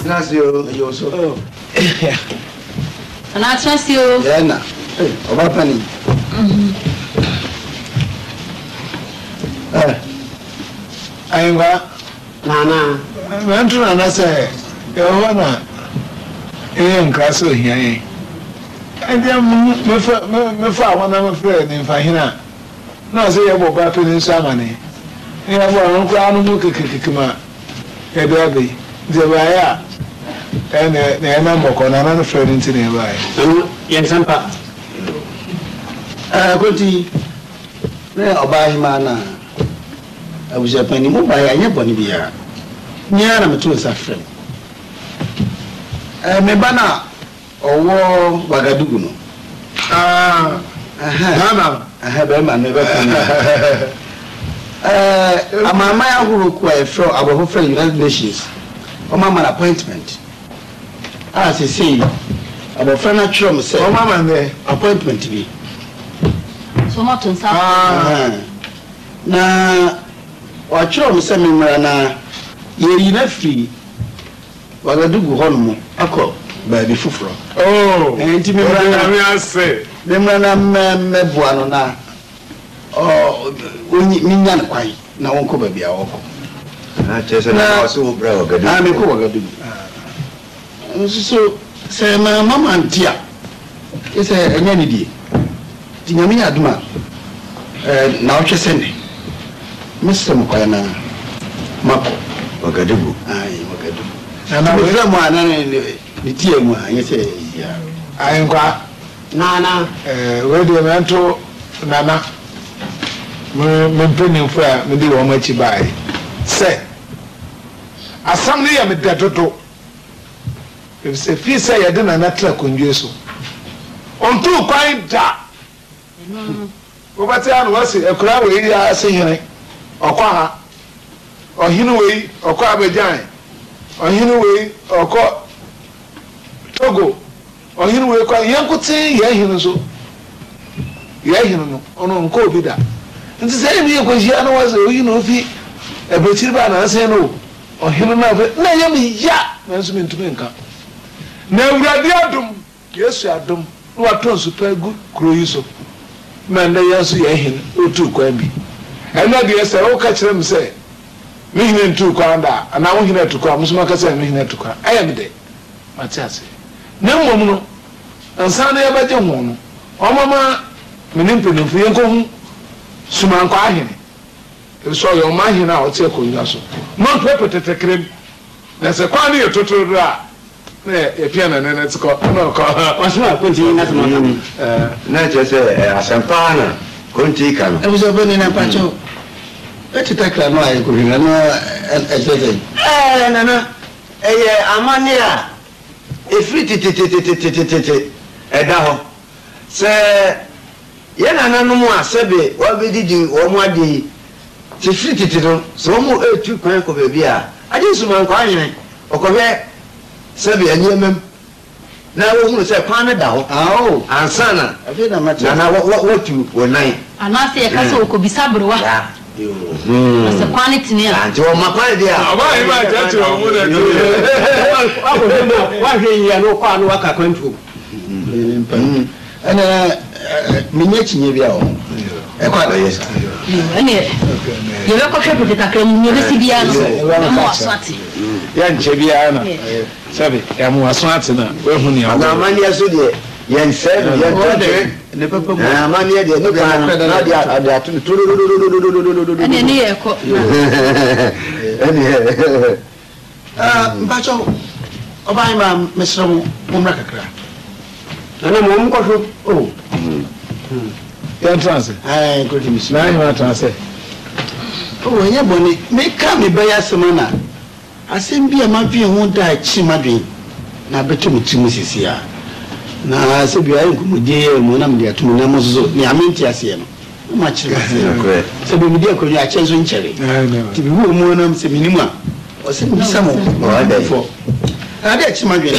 Gracias, yo soy. Gracias. Yana. Oba pani. Aywa. Nana. Nantu nana say. Yawana. Nkaso hiyan. Ande me fa wana me frɛ ne fa hina. Na say ya boba pe ni sama ne. Ya bo an kwa anu mu kekekema. Ya do abi. Je ba ya. Na na mboko na na frɛ ni ntine ba ya. Yen sampa. Konti. Ne oba hima na. Abuja pani mo ba ya nyeboni bia. Nyara me to sa frɛ. Me bana owo Wagadugu no. Be man me be amama ya huru kwa efro abofo fra United Nations. O mama appointment. Say abofra na tro me say O mama ne appointment bi. So not on na wa tro me say me mra na ye na free Wagadugu hono akọ ba bi fufuro enti me mra say me mra na mebua no na onyi minya ne kwai na wonko ba bia woko chese na wasu bra Wagadugu me ko Wagadugu so say mama ntia ese enya ne die ti nyame ya aduma na o twese ne Mr. Mkwaya na mako Wagadugu Wagadugu na we ra mo ana ne tie mu anya se ya aynkwa nana we de mento nana me mpeni fa me di wo machi bai se asam ne ya me datoto if se fi se ya de nana tra kondwe so on tu kwan da wo bati anu wase ekura we ya se hene okwa ha ohinu we okwa abejan ohinu we okọ Togo ohinu we kwa yankote ye hinu so ye hinu no ono nko obi da nti say mi ko jia no was ohinu ofi ebetiri ba na say no ohinu na fe na yam ya na nso mi ntumi nka na awurade adum Yesu adum no waton so pa gu kro yi so na nda yesu ye hinu otu kwa bi ena de say o ka kire mi say mi hinu ntu kwa nda ana wo hinu tu kwa musuma ka say mi hinu tu kwa ayam de matiase na mmom no ansa na yabaje ho no omama menim penimfu yenko hu sumanko ahene so yo ma ahene a ote konwa so no pepetete krem na se kwa na yetotoro a na e pia na nene tiko no ko wasuma konti na tuma na chese asampa na konti kanu e buzo beni na pacho etita kra no ayi ko hina no ejeze nana eye amania efiri tete eda ho se ye nana no mu asebe wa bedidi wo mu ade se firi tete no so mu etu kwan ko bebi a ade suman kwa hene okobe sebe anyemem na wo hu se kwan na da ho ansana afi na mate na what you wonai anase e ka se okobisa browa se quality ne anti o makwa dia aba yi ma jati o mu na wa hwe ya no kwa no waka kwantu ana minye chinye bia o e kwa da yes ene ye be ko hwe kakra mu ye be si bia no mo aswati ya nche bia na sabe ya mu aswati na we hu ni na mani aso de yen said yen tode ne papa mo mani de no na dia ada tu ene ni ye ko ene mpacho oba ima mesro mo mra kakra ana mo ko so ya transe ko di misu na ya transe nye boni me ka me be ya semana asem bia ma pie ho da chi madwen na beto mutimu sisia na se bia nkumudie mo na me atum na mo so ni amenti ase no ma chire se be mudie ko ya chenso nchere ti bi wo mo na se minimu a o se mi samo o da fo ade chi madwen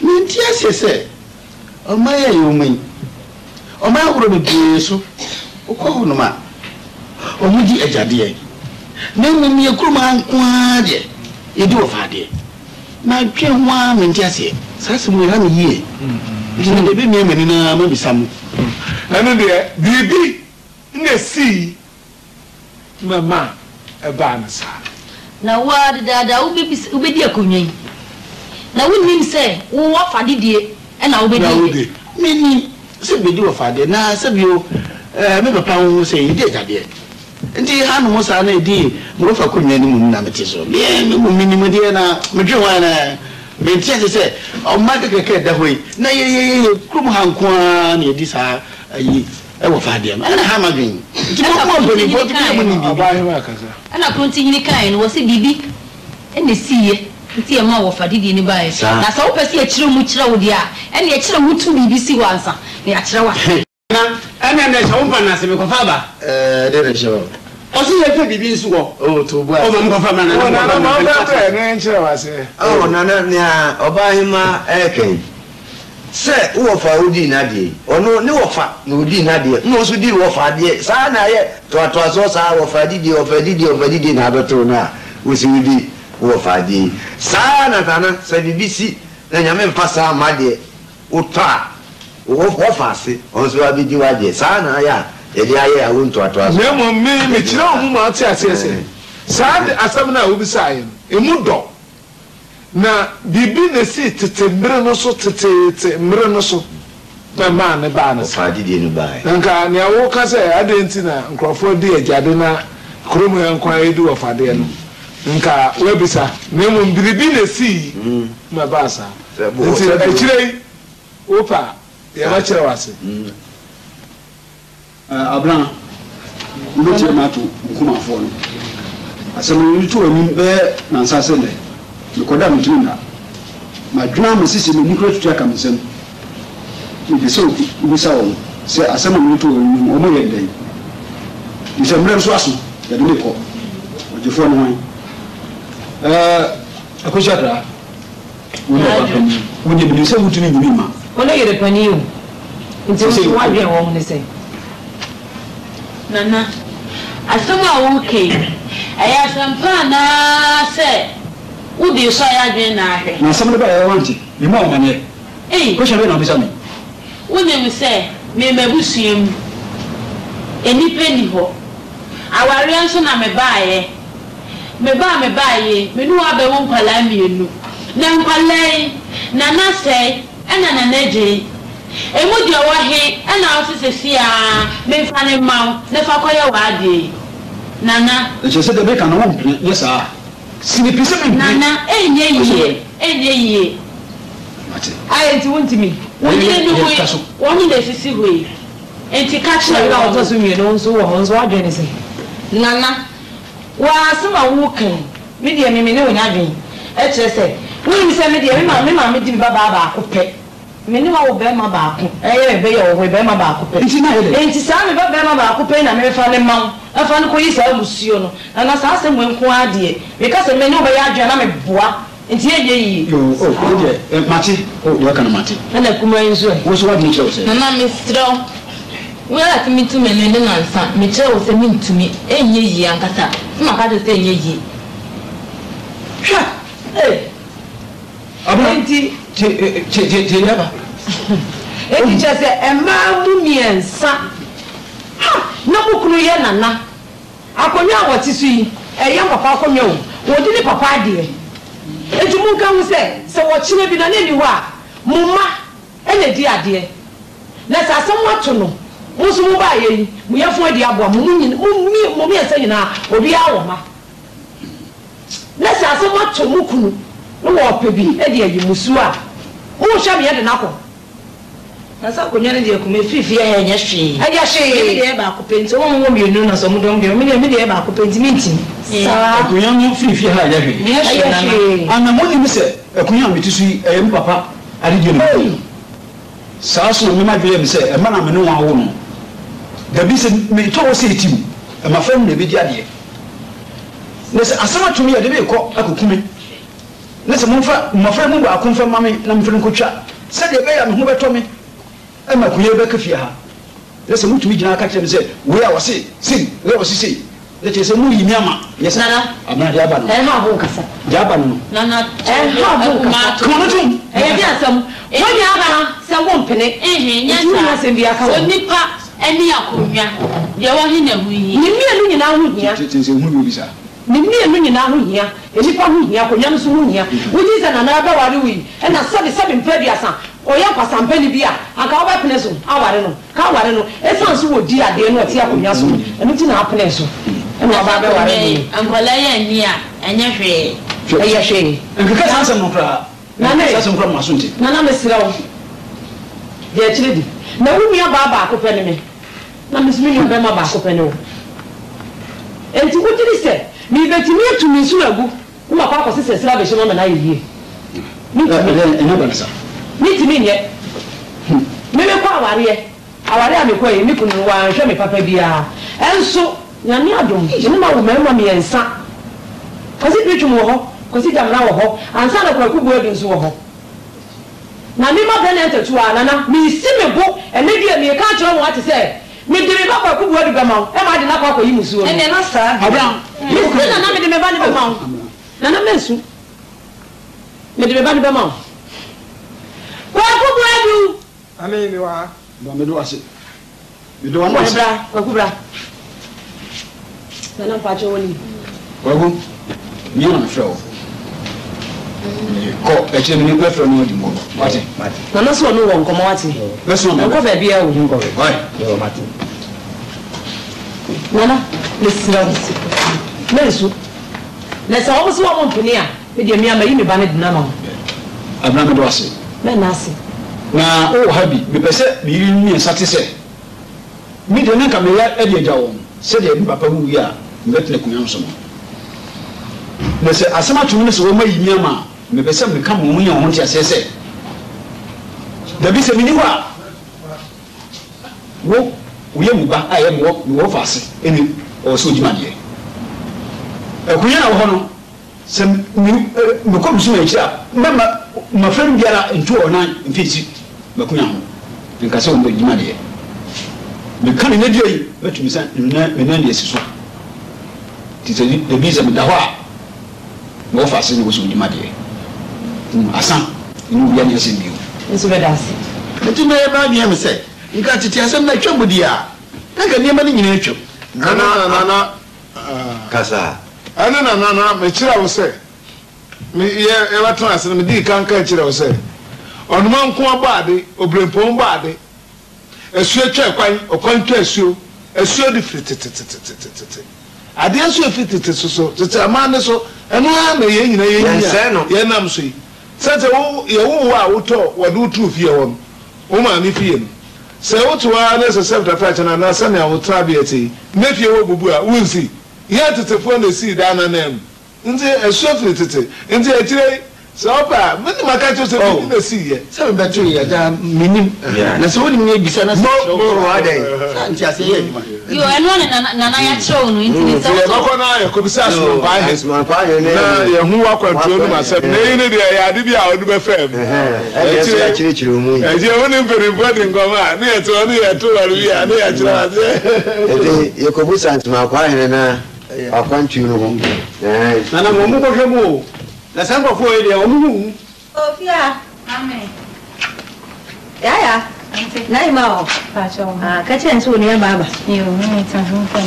ni nti ase se o ma ya yo mun o ma horo be bi so o ko ho no ma omudi ejade na mmom ye kuruma anko ade yɛdi wɔ faade na dwe ho a mente ase saa sɛ mu yɛra me yie nti ne de bɛmia m'ani na mabisa mu ɛno deɛ biribi na si mama ɛbaa no saa na wa dada wobɛdi akonnwa yi na wonim sɛ wowɔ fade die ɛna wobɛdi meni sɛ bɛdi wɔ faade na sɛ bio me papa ho sɛ yɛdi agyadeɛ nti ha no mo saa na ɛdi morofa akonnwa no mu na mete so menim deɛ na medwe ho na mentia sɛ ɔma kɛkɛkɛ da hɔ yi na yɛyɛyɛ kurom ha nko a na yɛdi saa ayi ɛwɔ faadeɛ no ɛna ha ma dwen nti mo mpanimfoɔ to bia mo ne biribi ɛna kronti nyini kae no wɔ sɛ biribi ɛna siiɛ nti ɛma wɔ fadedie no baeɛ na sɛ wopɛ sɛ yɛkyerɛ mu kyerɛ wo deɛ a ɛne yɛkyerɛ mu to biribi si wɔ ansa na yɛakyerɛ wa ɛna ɛna hyɛ wo mpa no ase mekɔfa aba de ne hyɛ wɔ ɔse yɛfɛ biribi nso wɔ to bo ɔma mkɔfa ma nana nea ɔbahema ɛkɛn sɛ wowɔfa wodii n'adeɛ ɔno ne wɔfa na odii n'adeɛ na ɔso dii wɔfa adeɛ saa na ayɛ toatoasoɔ saa wɔfa didie na abɛtoo no a wosi wodi wɔfa adeɛ saa na tana sɛ biribi si na nyame mfa saa ma deɛ wotɔ a wɔfa ase ɔno so abɛdi w'adeɛ saa na ayɛ a yɛde ayɛ awo ntoatoasoɔ na mmom mekyerɛ wo mu ma ɔte aseɛ sɛ saa de asɛm no a wobisaeɛ no ɛmu dɔ na bibi na si tete mmere no so tete mmere no so na maa ne baa no saa didie no baa nka nea woka sɛ ade nti na nkurɔfoɔ di agyade na kurom yɛ nkwa yɛdi wɔ fadeɛ no nka wabisa na mmom biribi na si na baa saa nti akyire yi wopa yɛbɛkyerɛ wo ase Abraham wobɛkyerɛ ma ato nkumafoɔ no asɛm no to anim bɛɛ nansa sɛ dɛ mekɔda metumi nna madwena ma sisi me nikura tutu aka me nsɛm mede sɛ wobisa wɔn sɛ asɛm a meto anim ɔmo yɛ dɛn mesɛ mmerɛ nso aso yɛde mekɔ ɔgyefoɔ no hwan akɔhyɛdra wode mede sɛ wotumi nyimi ma wone yere pani o nti woadwene wɔ m ne sɛ nana asɛm a woke ɛyɛ asɛm pa anaa sɛ wode sɔ yɛ adwene na ahwɛ na asɛm no ba ɛyɛ wante mema ɔmaneɛ kɔhyɛ bɛ na wobisa me wonim sɛ memabusua mu nnipa ni hɔ awareɛ nso na mebaeɛ mebaeɛ mene woabɛwo nkwalaa mmienu na nkwalaa yi nana sɛe ɛna nana gyee emu deɛ wɔ he ɛna ɔse sɛsi a memfa ne ma wo ne fa kɔyɛ w'adeɛ nana ɛkyɛ sɛ dɛ bɛka na wompene nyɛ saa sinipi sɛ mempene nana ɛnyɛ yie ayɛ nti wontimi wonyine no hoi wɔnye na ɛsisi hoi enti ka kyerɛ na ɔtɔ so mmienu nso wɔ hɔ nso woadwene sɛ nana wɔasɛm a wokan me deɛ meme ne wonya adwene ɛkyerɛ sɛ wonim sɛ me deɛ me ma medi me babaa baako pɛ mene wa wo bɛrima baako ɛyɛ bɛyɛ wo bɛrima baako pɛ enti saa me bɛrima baako pɛ na mefa ne ma wo afa ne kɔyi saa musuo no na saa sɛ mo nko adeɛ meka sɛ mene wo bɛyɛ adwene na meboa enti ɛyɛ yi mate wɔka no mate ɛna kuma yi nso wo so wadene kyerɛ wo sɛ nana meserɛ wo woyɛ tumi tu mene ne nansa mekyerɛ wo sɛ mentumi ɛnyɛ yie ankasa maka kyerɛ sɛ ɛnyɛ yie hwɛ enti yaba enti kyerɛ sɛ ɛmaa mu mmiɛnsa na mokunu yɛ nana akonnwa a wɔte so yi ɛyɛ papa akonnwa o wɔde ne papa adeɛ enti monka ho sɛ wɔkyerɛ bi na ne ni hɔ a mo mma ɛna di adeɛ na sɛ asɛm wato no mo nso mo baayɛ yi mo yɛfo adi aboa mo mmiɛnsa nyinaa obi awɔ ma na sɛ asɛm wato mo kunu no wɔpɛ bi ɛde ayi musu a wohwɛ me yɛde nakɔ na sɛ akonnwa no deɛ kuma fifi ɛyɛ nyɛ hwee ɛyɛ deɛ baako pɛ nti wɔn mmienu na sɛ ɔmo dɔm deɛ me deɛ baako pɛ nti mentim saa akonnwa no fifi ha yɛ hwee ana monim sɛ akonnwa a mete so yi ɛyɛ me papa adedie no saa so mema dweyɛ me sɛ ɛma na me ne wɔn awo no dabi sɛ metɔ wɔ sɛ ɛtim ɛma fam na ɛbɛdi adeɛ na sɛ asɛm atom yɛ de bɛkɔ akɔkume na sɛ mmɔfra mu baako mfa ma me na mfiri nkɔtwa sɛdeɛ ɛbɛyɛ me ho bɛtɔ me ɛma akonnwa bɛka fie ha na sɛ motumi gyina aka kyerɛ me sɛ wei a wɔse sei wei a wɔse sei That is a movie, Yama. Yes, Nana. I'm not Japan. And how won't Cassa? Japan. Nana, and how won't come on? And yes, some one penny, yes, in the account. Nipa, any Akuya. You want him, you mean now here. It is a movie, sir. Nini now here, Elipa here, Koyamu here, which is another Wadui, and I saw the 7 Pediasa, or Yapa San Penibia, and Kawapanesu, Awareno, Kawareno, a fancy would dear, dear, not Yakuyasu, and it's in our Penesu. And Baba, and Valaya and Nia, and Yashe, and because I'm some from Masunti. Nana Messro, dear Chili. Now we are Baba Copenhagen. Now Miss Million Bema Bacopeno. And to what did he say? Me bet me to me Sulabu, who my papa says Salvation on an idea. Meet me yet. Maybe power here. Our army quay, Nippon, and show me Papa Bia. And so, Yaniadum, you know, remember me and son. Was it rich more? Because it am now, and son of a good word in Soho. Now, me mother entered to Anna, me see me book, and maybe I can't know what to say. Me did not have a good word of amount, and I did not have a use. And then I said, Miss Nana made me van of amount. Nana Messu made me van of amount. Where could you? I mean, you are. Don't do it. You don't want to bra. Nana Patroni. Well, you don't show. Call a gentleman from the more. Martin. Nana saw no one come out. Let's not go baby. I will go. Why? Martin. Nana, listen. Let's always want one penny. With your mere baby bannet number. I'm not going to say. Nancy. Now, oh, happy. Because me satisfied. Me the name come here every day. Said the papa who we are. Let the consumer. Let's say, as much as we may be Yama. Me pesa me come on your own say there be se miniwa wo we am ba I am wo fast eni o so jima de e kunya na ho no se me kom so e kira ma friend biara ntu ona mfiti me kunya ho nka se o jima de me kan ne dio yi betumi san me na de siso ti se de bi se me da ho a wo fast ni wo so jima de asan inu bia ne asen bio nso bedase etu na ba bia me se nka tete asem na twam dia nka niema ni nyina twam nana kasa nana me kira wo se me ye wato asem me di kanka kira wo se onuma nko abaade obrempon baade esuo twa kwan okwan twa esuo di frititititititi ade esuo fritititi so tete amane so eno ha na ye nyina ye nam so yi sete wo ye wo a woto wadu tu fie won wo ma mi fie no se wo to a na se self defense na se na wo trabieti me fie wo bubu a wunsi ye tetefo na si da na nam nti esuo tete nti etire se opa me ni maka to se na si ye se be betu ye da minim na se woni me bisa na se mo wa dai nti ase ye yo eno na ya show no nti se wo ko na ye ko bisa so ba he na ye hu akwantuo no ma se ne ni de ya ade bi a odu be fam e chire mu e je woni mpere body ngoma na ye to waru bi a na ya chire ase ye ko bisa ntuma kwa he na akwantuo no ho na mo ko hwemu na sanko fo ye de o mu Ofia. Amen. Ya. Na ima o. Pacho. Ka ce so ne baba. Yo, ni ta hu kan.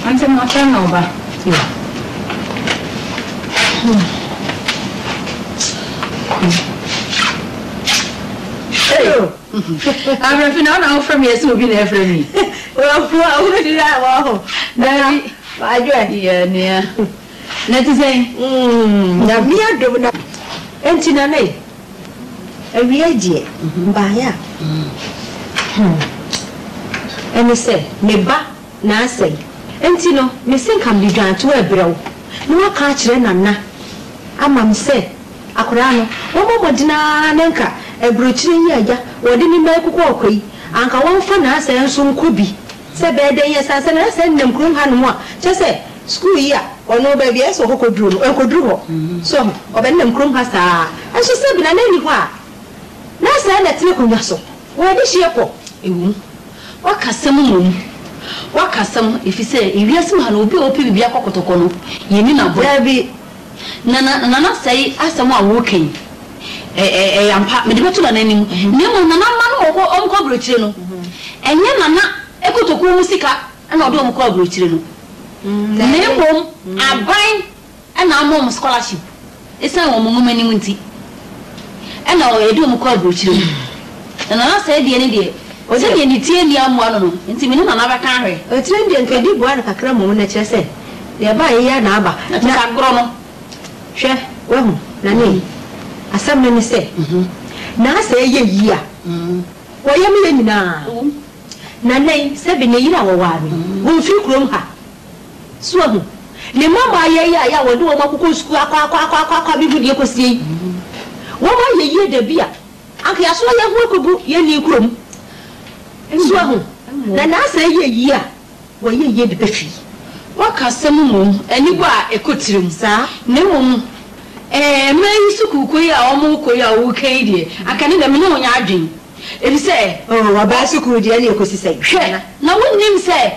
Ante ma ta no ba. I'm final now from here so be there from me. Well, who did that? Wow. Daddy, I do idea near. Let us say, na me do na. Entina nei. Every idea. Ba ya. And say, me ba na say. Entino, me think can be done to a bro. No catch nana. Amam say, akura no. Omo modina nenka. Ebrochiri yaja wodi ni mai kuko akoi anka won fa na asa enso nkobi se be den yesa se na se nem krum hanu a che se school ya ono ba bi eso kokoduru no enkoduru ho so obe nem krum ha sa enso se bi na nani ho a na say na tire kunya so wo de hye ko ewu wakasam mum wakasam ifise ewiasem ha no obi opi bibia kokotoko no yeni na bo bi na say asam a wo kan yampa me de betu na nanim nemo na ma no wo omko brochire no enye na ekotoko mu sika na odo omko brochire no nemo aban na amom scholarship esa wo mo mani nti na o edo omko brochire no na say de ne de o se de ni tie ni amu ano no nti me na ba kan hwe o tire de nkedi bo an kakra mo na kire se de ba ye ya na aba na agro no hwe wahu na ni asam ne se na se ye yi a wo ye me nyina na nei se be ne yira wo wa mi wo fi krom ha so hu ne mama ye ya wo de wo makoko sku akwa bibu de kosie wo ma ye ye da bia anka ya so ye hu kobu ye ni krom so hu na se ye yi a wo ye ye de befi wakasam mum ani ba ekotirim sa ne mum mai sukuku ya omu ko ya wo kan die aka ne na me no nya adwen ebi se wa ba suku die ne ekosi sai na wonnim se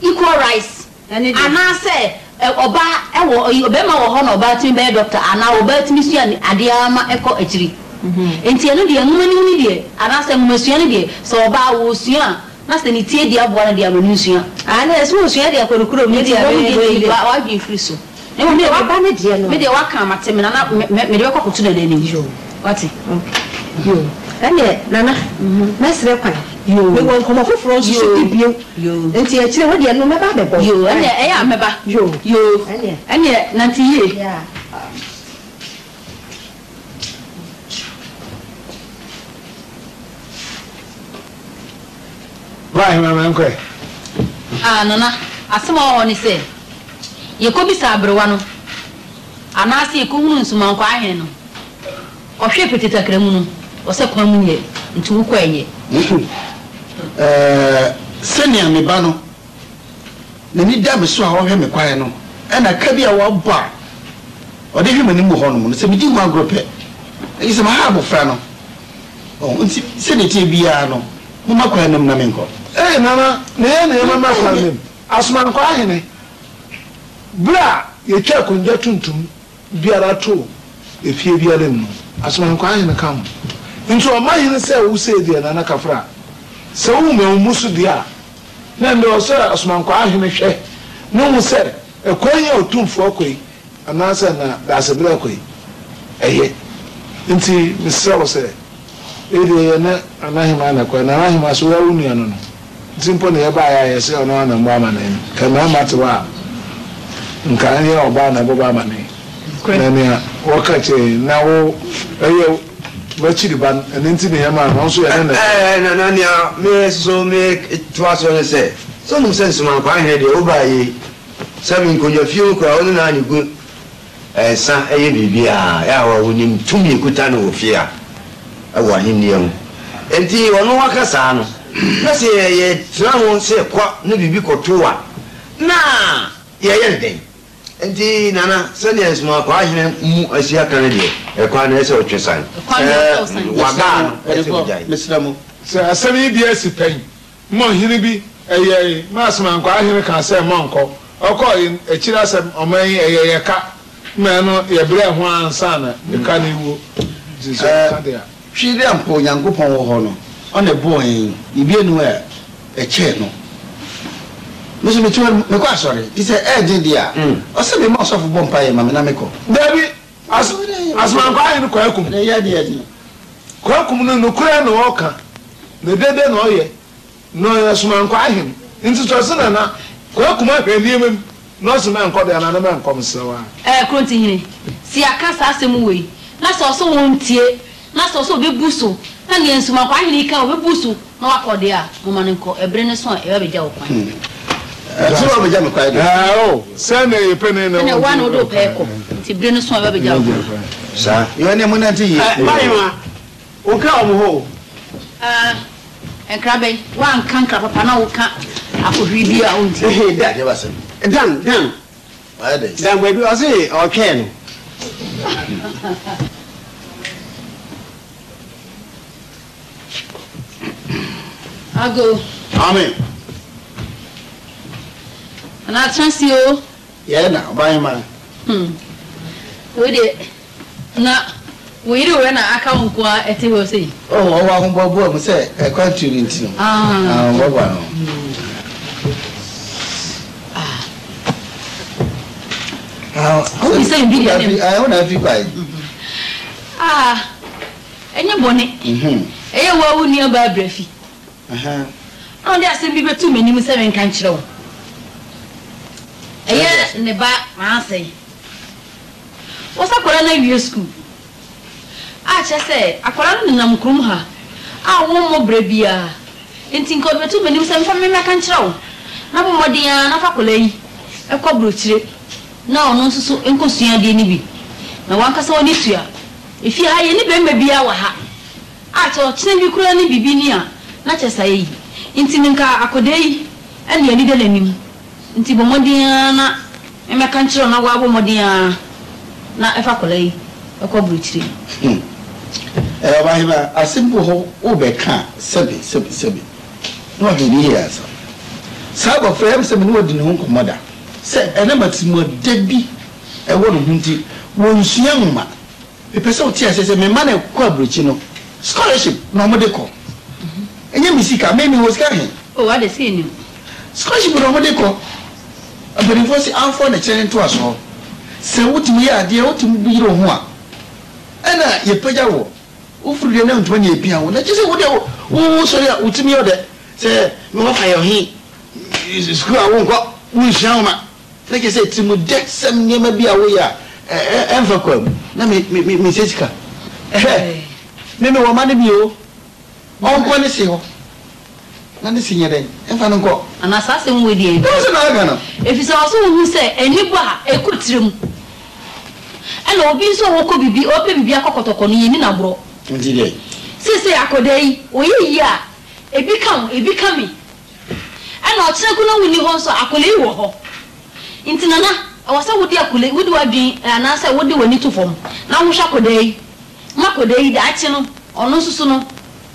equal rights ana se oba ewo obema wo ho na oba tin be doctor ana oba tin sua ade ama eko akiri enti eno de ngumani ni de ana se ngumsua ni de so oba wo sua na se ni tie de aboa na de amanu sua ana eso sua de akorokoro mi de wa bi free so no me ba ne de no me de waka mateme na me de kokotu na ni jo wati yo ane nana mesre kwan yo me won komo foforo so so tibio yo enti a kire wo de no me ba bebo yo ane eya me ba yo ane nanti ye yeah Vai mama nkwe nana asema wo ni se ye ko bisa abrewa no anase ye ko hunu nsuma nkwa ahen no ohwe petita kramu no o se kwa mu ye nti wo kwa ye senia me ba no na ni da beso a wo hwe me kwae no na ka bia wo ba o de hwe mani mu ho no se me di mu agrope e se ma ha abofra no o nti se ne tie bia no mo makwa nam na menko nana ne mama kwamem asman kwa ahene bra ye twa konja tuntum biara to efie biara mu asman kwa ahene kam nso o mahene se wo se die nana kafra se wo me musu dia na ndo se asman kwa ahene hwe no mu se ekonya otumfo akoi anasa na dasebra akoi nti misra wo se ede na anahima na kwa na anahima so wa unu no simple na yaba ya yese ono na mba ma na ka na matwa nka ne oba na boba ma ne na ne wakache na wo eye machiri ban nti ne yama no so ya na ne me so me twaso ne se so no sense man kwa he de oba yi sami nkonya fiu kwa onu na ani gu sa eye bibia ya wa wonim tumi kuta no ofia awa hinniam enti wono wakasa no na se ye trawo se kwa na bibi kotoa na ye den enti nana se ne esma kwa ahene mu asia kan de kwa na se otwesan waga mesramo se asemi bi asipen mo hiri bi eye masman kwa ahene kan se monko okọ ekira se oman eye ka me no ye bre ho ansana e ka na iwo jiso ka de hwire ampo nyankopon wo ho no ona bo en ibie no e che no musu me tuwa me kwa sorry ise din dia o se me mo so fo bompa ye mama na me ko dabi asman kwa ahene kwa akum ne ya dia dia kwa akum no kura no oka ne dede no oye no asman kwa ahene nti to se na kwa akum ahwe niemem no se man ko de na na man kom sewa kronti hine si akasa asem wei na so wontie na so be buso na ne nsuma kwa ahene ka be buso na wakode a mama ne ko ebre ne so e ba beja wo kwan so ba beja me kwa de se na ye pene na ne wa no do pe ko ti bre ne so e ba beja wo sa yo ne mo na ti yi bayima o ka o mo ho enkrabe wa nkankra papa na wo ka akohwi bi a onti da je ba se dan wa de dan we bi o se o twen Ago. Amen. And I trust you. Yeah, now, by man. We did. Now, we do when I can't go at it. Say, oh, I won't go say, I can't tune into. What you say, I want to be quiet. And your bonnet. Well, nearby Breffy. Oh, there's simply too many 7 can't show. A year in the back, I say. What's up, Colonel School? I just say, I call in Namkrumha. I want more brevia. And think of too many 7 from I can't show. No more dear, no faculty. A cobruch. No, so inconscient, any. No one can so this year. If you have any baby, our hat. I thought you could only be near, not as I. Intiminka Akode, and the little enemy. Intibomodiana, and my country on our Modia, not a faculty, a cobruch. A simple whole overcar, Sebi. Not in years. Sabo frames and wood in home mother. Said a number more deadly, a woman hunting, one's young man. The person says a man of quabricino. Scholarship, no medical. And you Missika, maybe was carrying. Oh, I did see you. Scholarship, no medical. But it was our phone a channel to us all. So, what we are, dear, to be your one. And you pay your who the name 20 piano. That is what you say, what to me order. Say, no fire he is school. I won't go. We shall not. Like I said, to me, deck some near maybe away. And for come. Let me say, Maybe one money you. Oh, one is you. None is in your day. If I don't go. An assassin with you. If it's also who say, and you bar a good room. And I'll be so could be open via Cocotoconi in a bro. Indeed. Say, Akode, we ya. It becoming. And I'll check on when you also Akole war. Intinana, I was so with the Akule, would you be and answer what do we need to form? Now we shall Kode. Makode, the action or no sooner.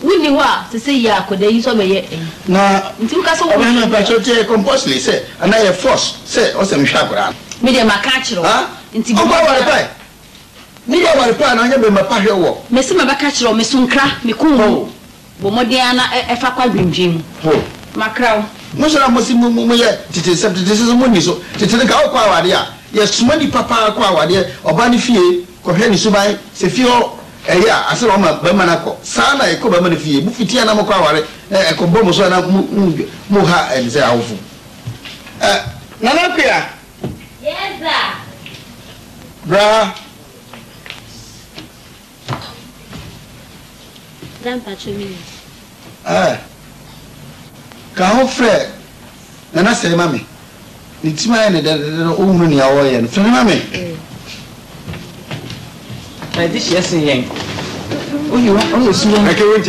We knew what to say, Yakode, so may now, until Castle, I compostly say, and I have force, say, or some chakra. Medium Macatro, into our me our plan, I have been my party walk. Miss Macatro, Miss Unkra, Miku, Bomodiana, a Fakwa Jim. Macrow. Most of them must move to accept this is a money so to take out power there. Yes, money papa power there, or Banny Fee, Koheni Subai, Sefio. Yeah, I said, I'm a Bemanako. Sana, a cover money fee, Mufitiana Mokawari, a Combomosana Muha, and Zafu. Nanapia. Yes, sir. Bra. Grandpa, to me. Can Fred? And I say, Mammy, it's mine that own your way and friend, Mammy. This yes, young. Oh, you want to see I can't wait.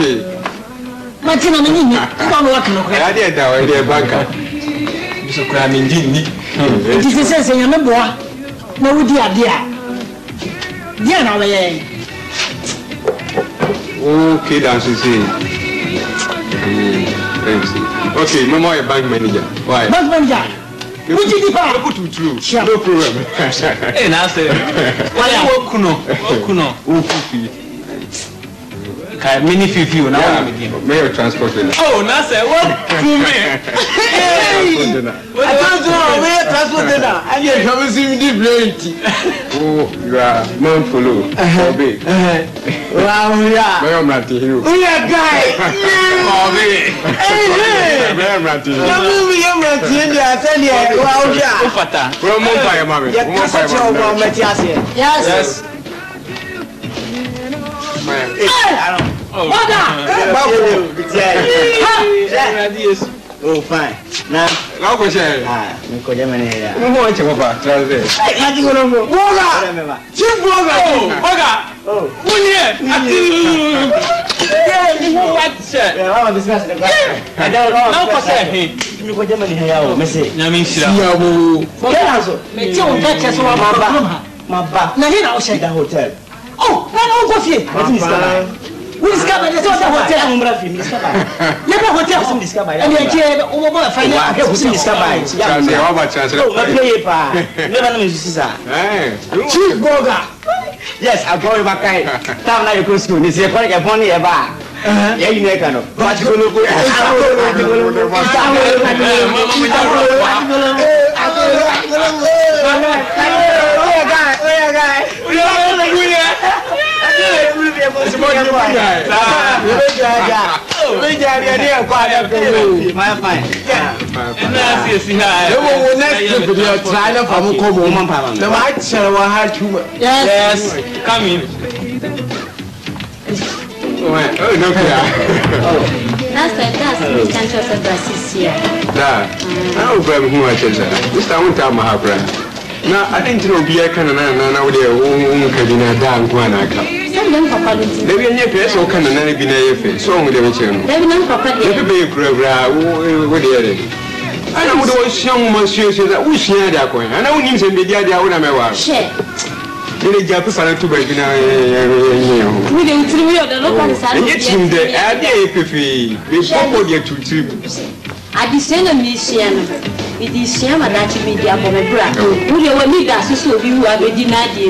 Martina, I'm working on I did that idea, banker. So cramming didn't it? It is a saying, no boy. No, dear, dear. Dear, now, okay, that's it. Okay, no more bank manager. Why? Bank manager. Which is the put him through. No problem. Hey, now say, why you Okuno? Many few now. Mayor transport. Oh, now say what to me? Hey, I don't know where transport dinner. And you haven't seen different. Oh, you are Mount Follow. Wow, yeah. Mayor Martin. We are guy. Oh, me. Hey, Mayor Martin. You're Martin. I tell you, wow, yeah. Ufata. We're more by a mommy. Yes. Oh, fine. Now, how was it? I'm going to go back. I think I'm going to go. Chief Boga. Oh, I want to discuss the I don't know. Now, for saying, you go to Germany. Message. Namisha. My back. Now, here I'll shake the hotel. Oh, I don't go see. We discover the hotel and Mbrafi. Never hotel some discover. And you care over finance. Discover. Chief Boga. Yes, I go back. Town like a school. This is a pony about. Yeah, you make a but you look yes, come in. That's the country of Brazil. I don't know who I chose. This time, one time I have. Now, I didn't know be a canon now. They won't cabin down to an account. They will never pay so can an be a face. So, with the channel. They will not be a program. I don't know what young monsieur says that we share that coin. I know him and the idea when I'm a share. Ele já passaram tudo bem na we didn't tell the local side. It's in the idea pepe. We pop the two tribu. I descend a mission. It is shame that you media for my brother. Who you will need us to be who have a denied you.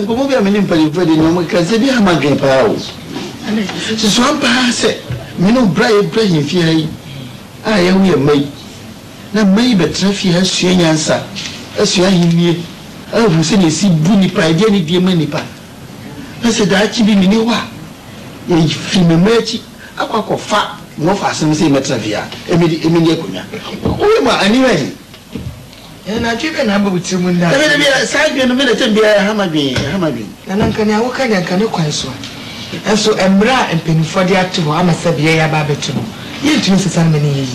Nkobobia menim palifo de no kaze bi hamagwe pa o so ampa se mino brai Ibrahim fi hai a ya hu mai na mai betra fi ha sua nyansa asua hinnie a hu se ne si bu ni pa je ni die mani pa ase da chi bi ni wa ye fi me machi akwa fa mo fa asem se metra fi a emidi akunya o ma anyway na chibe na babu timun da da da sai bi no me da tambia hamabi na nan kan ya wuka da kan kwan so enso embra empenifo de ato ho amasabiye ya ba betu yin tun sesan me ne yi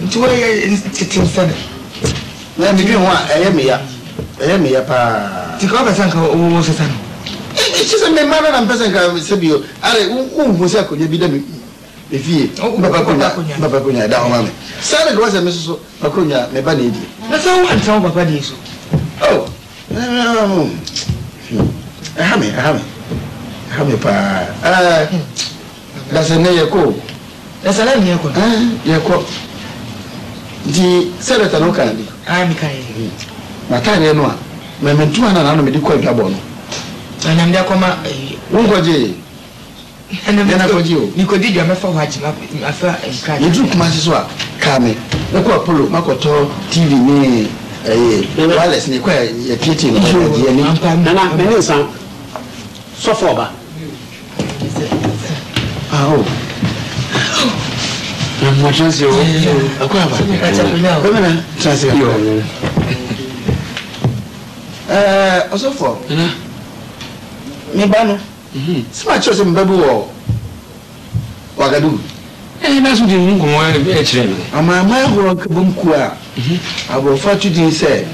nti wo ye titin sana na mi bi ho a eye me ya pa ti ko ba san ka wo sesan e chi se me ma na mpesa ka sebio are wo se akonya bi da me efie baba konya da o mame sare go se me so akonya me ba na edi na so wan tawo baba de so oh hame pa da se ne yeko da se ne yeko yeko di sare ta no kan di mi kai na ta ne no a me mentuma na no me di ko adwabo no ana me akoma wongoje ana koji o ni kodi jwa mefa waji afa enka yedu kuma so a kame na ko apollo makoto tv ni wireless ni kwa ya piti ni je ni na me nsan so for ba oh na mo chance o akwa ba ko na chance yo also for mi banu sima chose mbabu wo wagadu na so di ngun e kire mi ama ma ho kabunku a abofa tudin say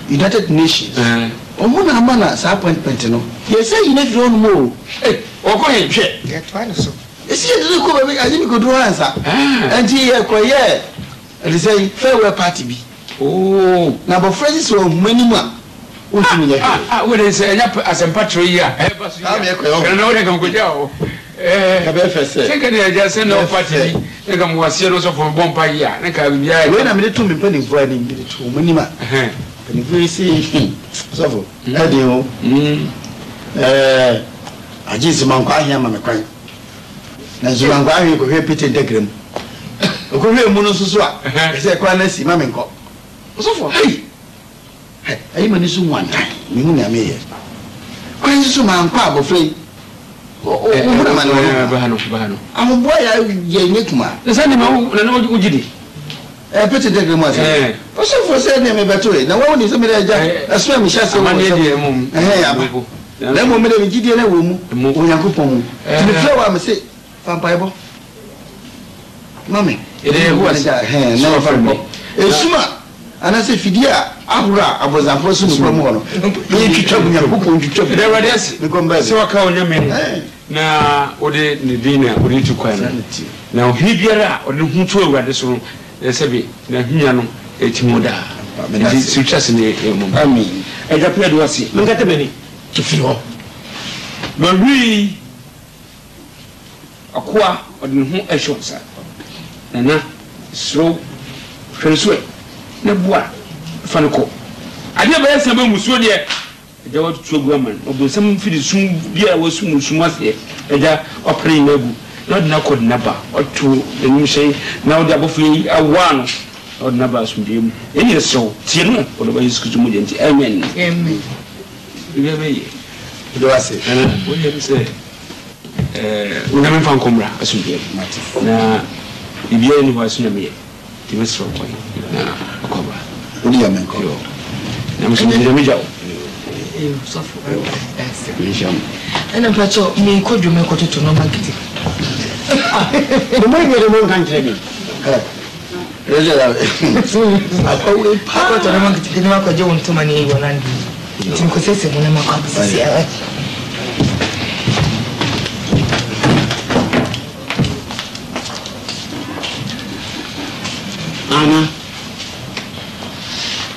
United Nations omo na amana sa appointment no ye say you need to know okọ he hwe get why so esi ye ko be azi mi ko do answer anti ye ko ye they say farewell party bi na bo Francis wo manimu a we dey say anya asempatro yi a me ko yo na we dey go jaw ka be fese think dey just say no party e ga mo wase no so for bomba yi a na ka bi ya we na me to me pani fo ani me to manimu a pani fo si so for na dey o aji zimanko ahia ma me kwan na zimanko ahia ko hwe Peter Degram ko hwe mu no susu a se kwan na si ma me nko so for ayi mani su wanta mi hu na me ye kwan su ma nko abofrei o na ma no ba hano ambo ya ye nyekuma se ne ma na no ujidi Pete de Grimoire. What's up for saying me better? Now, one is a minute. I swear, Michelle, let me make you a woman when you go home. And the flower, I say, Vampire. Mammy, it was a hand, never for me. It's smart. And I said, Fidia, Abra, I was a person from one. You trouble your book, you trouble. There are yes, become better. So I call your man. Now, what did Nidina, what did you call it? Now, he get or the Hutu at this room, there's a bit, the Hiano, a Timoda. Success in the I mean, I got to see. Look at the many to feel. Marie, a qua or the whole action, sir. And now, slow, transfer. Ne boa fanko ade ba yesa ba musuo de eja wa tuo guaman obosam fidi sum bia wa sum sum ase eja opere nagu na de na kod na ba otu enim sei na ode abofu yi awa no ode na ba sum de mu eni so tie no ode ba yesu kutu mu de nti amen amen ile be do ase ana wo ye se una men fan komra asum de na ibia ni wa sum me Timesro koi na akoba odi ya menko na msumbi de mijao sofu nisham ena mpacho mi kodwo me kototo no market mo ngere mo kan treni reje la akwa pa to no market ni makwaje wontuma ni wonandi tinko sese mo na makwabisi Ana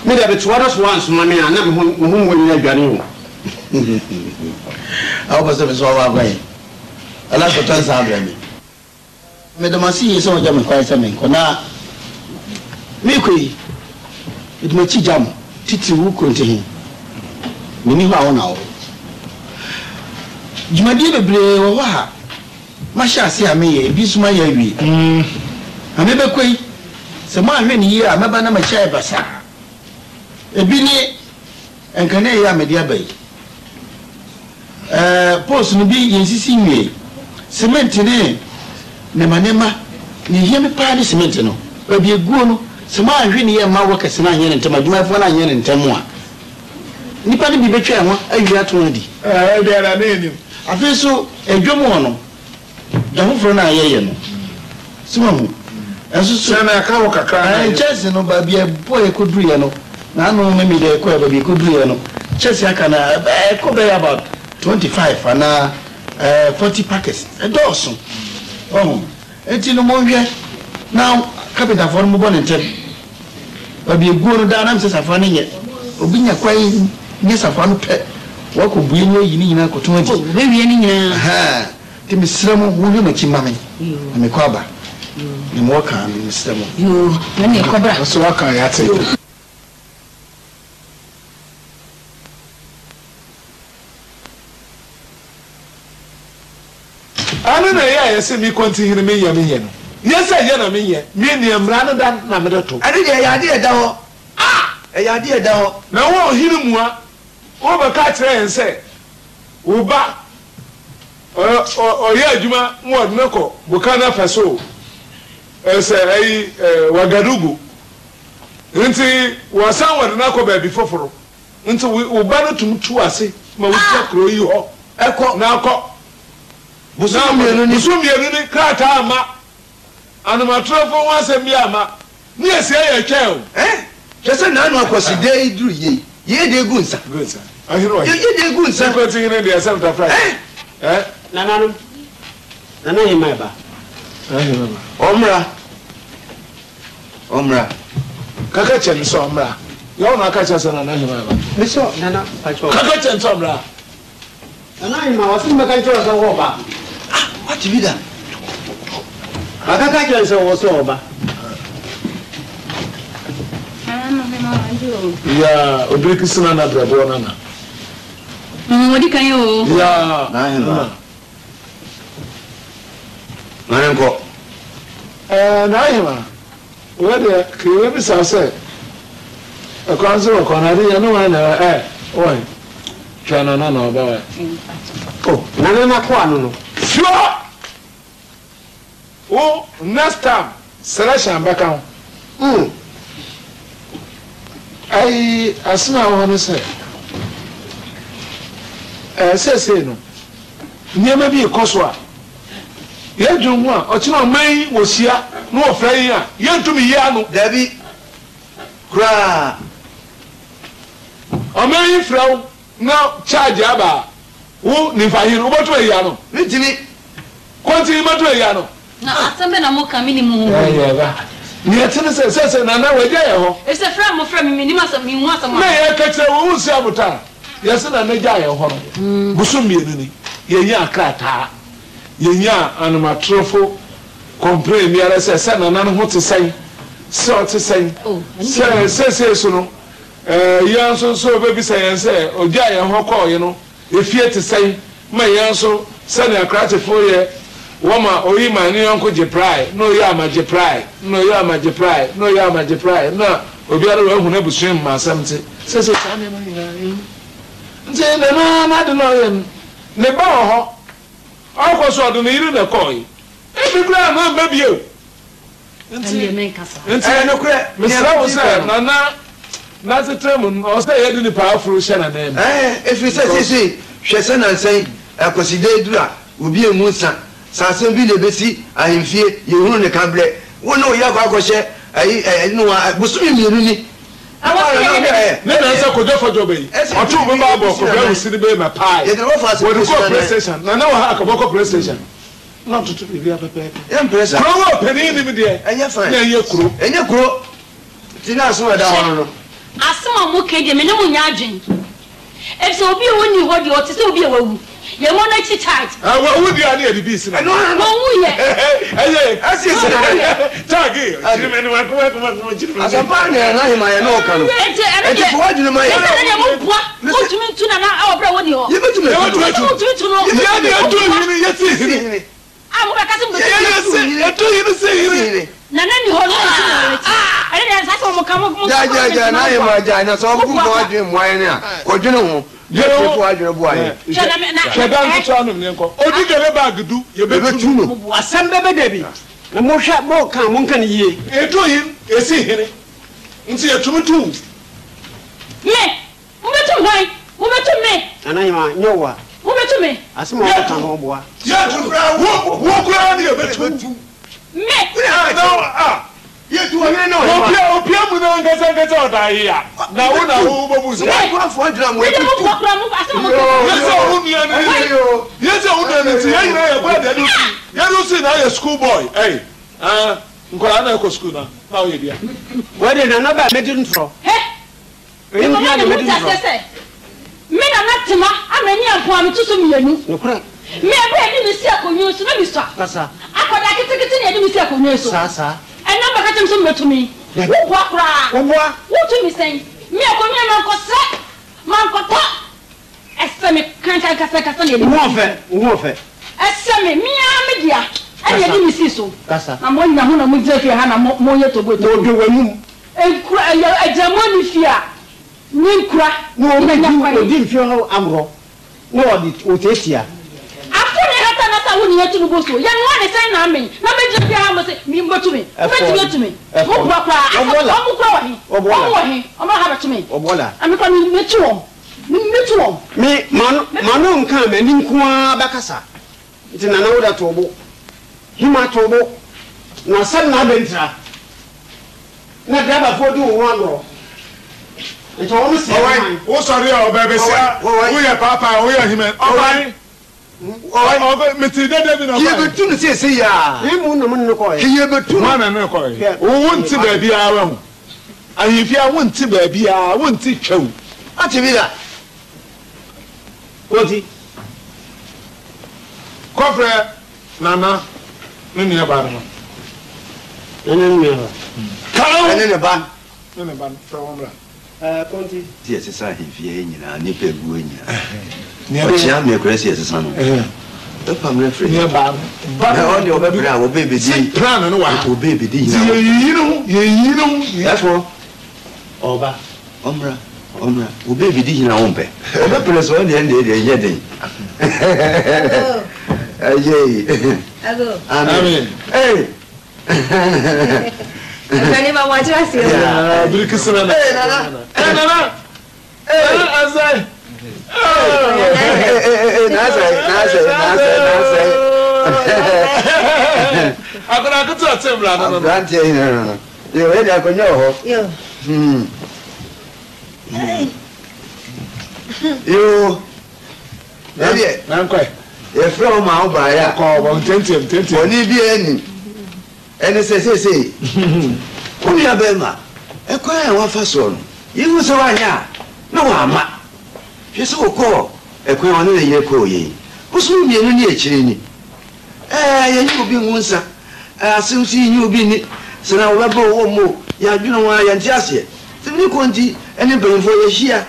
me da betu wadas once mame ana me hu woni adwane ho awu ba se me so wa gwan ala so tan sa abra me da masi yi so ja me kwai sa me ko na me koi it me chi jam titi wu konte hin me ni ho awo na wo jumadi bebre wo ha ma sha se ameye bi suma ya wi ame be koi se ma hwe ni ya maba na ma chai basa ebi ni enkane ya media bai post no bi yensisi nwie cement ne manema ni hia me pa ni cement no obi eguo no se ma hwe ni ya ma wo kase na hye ntem adwuma fo na hye ntem a nipa ni bi betwa ho awi ato adi de ara na enim afi so edwom ho no da hofro na ayeye no sima mu enso na ka wo kakra na Chelsea no ba bia boy ko duru ye no na no me de ko ba bi ko duru ye no Chelsea aka na ko be about 25 ana 40 packets edoso enti no mo hwe na capital for mo bon ntem ba bi egu no da na mse safa ne ye obinya kwai nye safa no pe wa ko buye no yi ni nyina ko to adi be wie ni nyina ha ti misramo wo hwe machi mame me ko aba ni mo ka ni misramo yo na ne ko bra so aka ya te ana na ya yese mi continue me ya me ye no yese ya na me ye me ni amra no da na me to ade de ya de da ho ya de da ho na wo hiri mu a wo be ka kire ense wo ba o ya adwuma mo odnako bukana faso ese ai wagadugu nti wasan odnako ba bi foforo nti wo ba no tumtu ase ma wo tia kro yi ho eko na akọ busumienu ni krata ama animatrofo wansem bi ama ni ese ya tweo jese na anu akwoside iduru ye de gunsa ahiro ye de gunsa ko tin ne de self fry nana yi mai ba omra kaka chen so omra yo na kaka chen nana yi mai ba mi so nana kaka chen so omra nana yi ma wasin me kan tro so wo ba what be that kaka chen so wo so ba ya odriki sina na brabo nana odi kan yo ya na nko na hima we de kiwe bi sa se e kan so ko na de no na oi chana na na ba oh na ko anu no sure oh next time selection back on ai asema wona se se no nyema bi ekoso a ye dwonwo a ochina man wo sia no wo fra yi a ye ntumi ya no dabi kura oman fra na charge aba wo ni fa hin wo to ya no mitimi konti ma to ya no na asambe na mo kamini mu ya ba ni atene se na na waje ye ho e se fra mo fra mi ni ma sam mi hu asam na ye kache wo usi abuta ye se na ja ye ho no busum bi ni ye nya akrata ye nya animatrofo complain mi ara se na na ho te sai se o te sai se so no yan so be bi sai se o ja ye ho ko ye no e fie te sai ma yan so se na akrata fo ye woma oyi ma ni onko je pride no ya ma je pride no ya ma je pride no ya ma je pride na obiara we hu na busun ma samte se ta me ma ni nje na de no ye ne ba ho akọ so do ne yiri na koi e bi kura na ba bi o nti me kasa nti no kura misra wo se na se trem o se ye di ni powerful share na name if you say hwese na nsen akoside dura obi emu nsa sansen bi le besi ahemfie ye hunu ne kabre wo no ya kwa akọhye ayi no busumi mienu ni ne na nsa ko jofo jobe otu bo ba bo ko bra usiri be ma pai ye de wo fa wo ko PlayStation na wa ha ko PlayStation na tutu bi apepe empresa kro wo pani ni mi de enye fine na enye kro tina so da hono no asema mo keje me ne mo nya adwen e se obi wo ni ho de o te se obi e wawu ye mo na chi charge wa wu dia na e bi si na no wu ye asisi tagi chiri me wa ko chiri asapa ne na hima ye no kanu enti fo wadwene ma ye ne mo bua o tumi tu na na obra wo ni ho ye betumi tu no ye ne atu hini ye ti hini mo ka kasi mo ye atu hini se hini na ni ho no ale ne sa so mo ka mo ja na hima ja na so bu mo wadwene mo ye ne a ko dwene ho ye fo wadwene bo aye shedan to anu ne ko odi gele bag du ye betu no asem bebe debi na mo hwa mo kan mo kan yie eto yin esi hini nti etumutu me mo betu me anayima nyowa mo betu me asema mo kan ho boa ya tu kra wo kra ni ye betu me ye tu wane no opia mu na ngasa odaiya na wo na wo bo mu so ko fo wadwene mo me mo kokra mo asema mo yesa wo ni ani yesa wo ni ti ye na ye gba de do si ye do si na ye school boy nkola na ko school na o ye dia wede na na ba medin tro he mo na mo ta sese me na na tema amani ampo am tuso mienu no kura me ebe ni mi si akonyo so na mi so kasa akoda kitikiti ni mi si akonyo so sa ena ba ka tem so metumi wo kwa kra wo boa wo tu mi sen me akonyo na ko se man ko to ese me kan kasa ni wo fe ese me mi dia anya di mi si so kasa na mo nya ho na mo je fi ha na mo ye to boto do wanum enkura ejamoni fia ni nkura no me di mfi ho amro no odi otetia afọ ne hata na sa woni yetu bo so ya no ne sai na me na me je fi ha mo se mi mbotu me metu me mo kwa kwa mo kwa wa hi o mo ha betu me obola amikwa mi metu won me manu nka me ni nko abakasa nti na na woda tobo hima tobo na san na bentra na driver fo du wo amro nti wo se o sorry o bebe sia wo ye papa wo ye hime o meti dede bi na ye betu no se ya ni mu na mun ne ko ye betu ma na ne ko wo nti ba bia wa hu ahifia wo nti ba bia wo nti twau ati bi da odi kofre nana ni ne ba no ene ne ba from bra konti ti ese sa hifie nyina ni pegu nyina o chia me kwesi ese sa no e pam na free ne ba na on de obebra wo bebe di plan no wa o bebe di nyina ye yinu therefore oba omra wo bebe di nyina won pe o be preso on de ye den aye ago amen hey Ẹ̀fẹ̀ni máa wá jẹ́ àṣẹ. Bíríkì sinmi náà. Nana. Azai. Akọ̀nà akutu ọ̀tí mìíràn nínú. Àbúrántì ẹ̀yìn náà. Yóò ẹ̀dí akọ̀nyẹ́ ọ̀họ́. Yóò. Ẹ̀dí ẹ̀. Nankọ̀ ẹ̀. Yẹ̀fẹ́ wọn máa ń bà yá. Kọ̀ wọ́n tẹ́ntẹ́m. Wọ́n ní bí ẹni. Ẹni sẹ́sẹ́sẹ́. Kó ní abẹ́ mà. Ẹ̀kọ́ yẹn wọ́n fa sọ̀rọ̀. Yìí ń sọ wá yá. Náà wọ́n àmà. Hwɛ sɛ wokɔ ɛkwan ɔno na yɛ kɔɔ yɛi wosom mmienu ne akyire ni yɛnyɛ obi nwo nsa asɛm so yɛnyɛ obi ni sɛ na wɔbɛbɛ wɔ mo yɛadwene ho a yɛnte aseɛ sɛ mene kɔ nti ɛne mpanyimfoɔ yɛhyia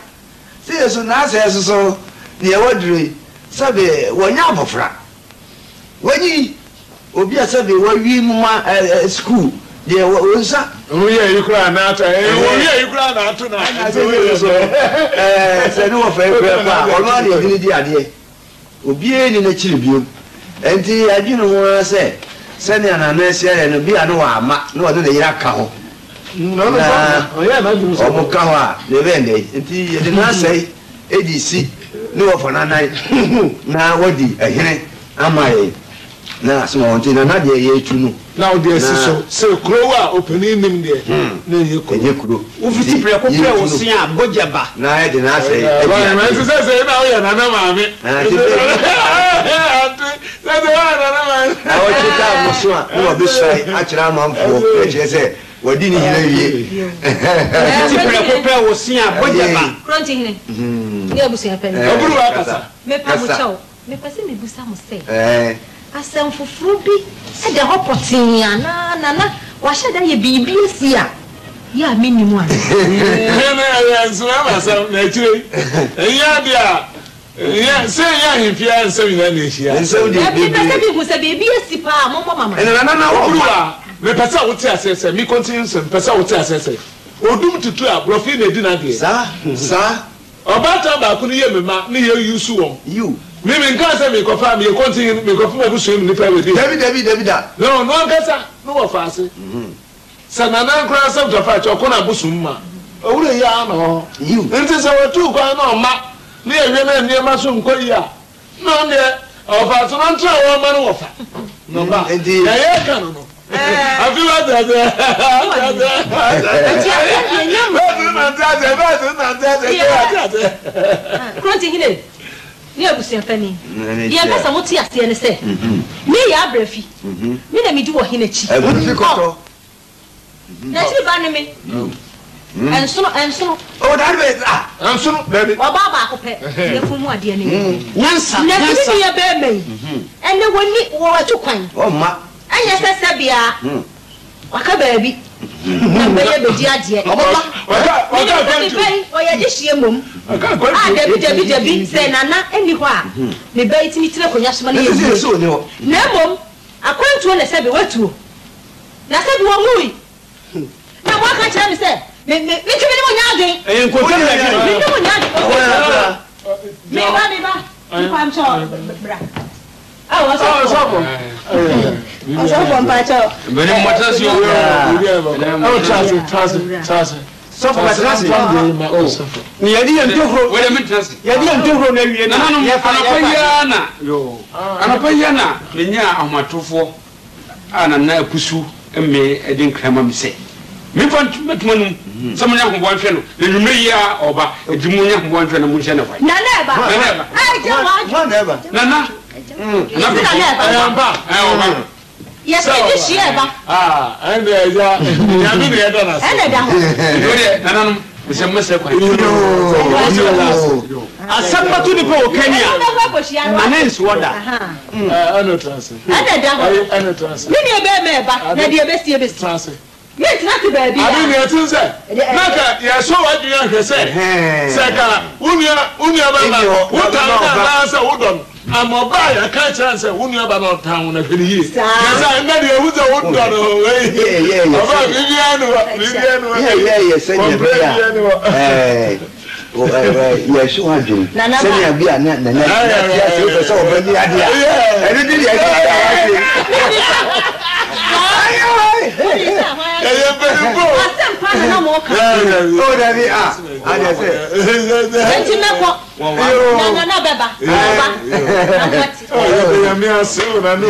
sɛ yɛ so naasɛ so so neɛ wɔdure sɛbe wɔnyɛ abɔfra wɔnyi obi a sɛbe wɔwie moma school deɛ wɔnsa Oye yikura anato. Oye yikura anato na. Sɛ ne wɔfɛ kura pa ɔno ade ɛdini di adeɛ obiara ni n'akyiri bio nti adwene ho sɛ sɛnea nana ɛhyɛ yɛ no bi a ne wɔ ama ne wɔde ne yere aka ho ɔmo ka ho a ne bɛn dɛ nti yɛde n'asɛe edi si ne wɔfɔ n'anan na wɔdi ɛhene ama yɛ na asoma wɔn ti na n'adeɛ yɛ etu no. Now there is so Krowa opening him there. No, you could. Ufiti preko pre osia bojaba. Na e de na say. I say now you na mama. I want to tell Musua, who are this side, actually, I'm for, which is it. What didn't you Ufiti preko pre osia bojaba. Crunchy. Yeah, we see a penny. Me pamucho. Me pasi me busa mo say. Asɛm foforo bi ɛda hɔ pɔtee ana nana wahyɛ da yɛ biribi asi a yɛ a menim a ɛyɛ nsoma ma asɛm na akyire ɛyɛ de a sɛ yɛ ahemfia nsɛm nyina na ɛhyia ɛpɛ sɛ bihu sɛ biribi asi paa mommɔ mama ɛnana woburu a mepɛ sɛ wote asɛ sɛ me continue nsɛm pɛ sɛ wote asɛ sɛ odum tutu a borɔfo na ɛdi nadeɛ saa ɔbaatan baako no yɛ mema ne yɛ yusu wɔn Mimi nkasa mi kofa mi continue mi kofa ma busu mi nipa we di. David da. No nkasa no wo fa ase. Sanana nkra asem to fa cho kona busu ma. Owure ya na ho. Nti se watu kwa na ma. Ne ewe na nie ma so nko yi a. No ne o fa so na ntra wo ma no wo fa. No ba. Ya ye ka no. Afi wa da. Continue. Ni abusia fani ye pesa moti ase ne se me ya abrafi me na me di wo hinechi abufi koto na chi ba ne me enso o da be enso baby wa baba akopɛ ye fumu ade ne nyansa na ti ye be me ene woni wo watu kwan o ma anya sese bia waka baabi na be ye be di ade waka oya de hie mom Debbie, say Nana, any why. Me bait me to the Yasman. Nemo, I quite want to say, what to? Now said one movie. Now, what can I tell you? Say, me, I'm sure. So for trust ni yadi ntofro we dem trust yadi ntofro na wie na anapaya na menya ahomatofo ana na akusu emme edin krama mi se mi fant metmanum so menya ho bonhwe no enwume ya oba edimu nya ho bonhwe na mu hye na fa na ba ai jawa na oba yes this year ba and ya mi ne da na and da ho nananum se mese kwa asambatu ni po Kenya manes wada ano trans and da ho mi ne be me ba na de be sie trans me trans ba bi abi ne tin se naka ya so wa dua hwese se ka unia ba ma wuta na se wudon amoba ya ka chance wunu aba na town na hweli yi yesa na de wuza wudon oba bibianu senya bia so adwin senya bia na ya se so obani ade a ene di ya asem pa na mo ka oh David I say enti meko na beba ya me aso na no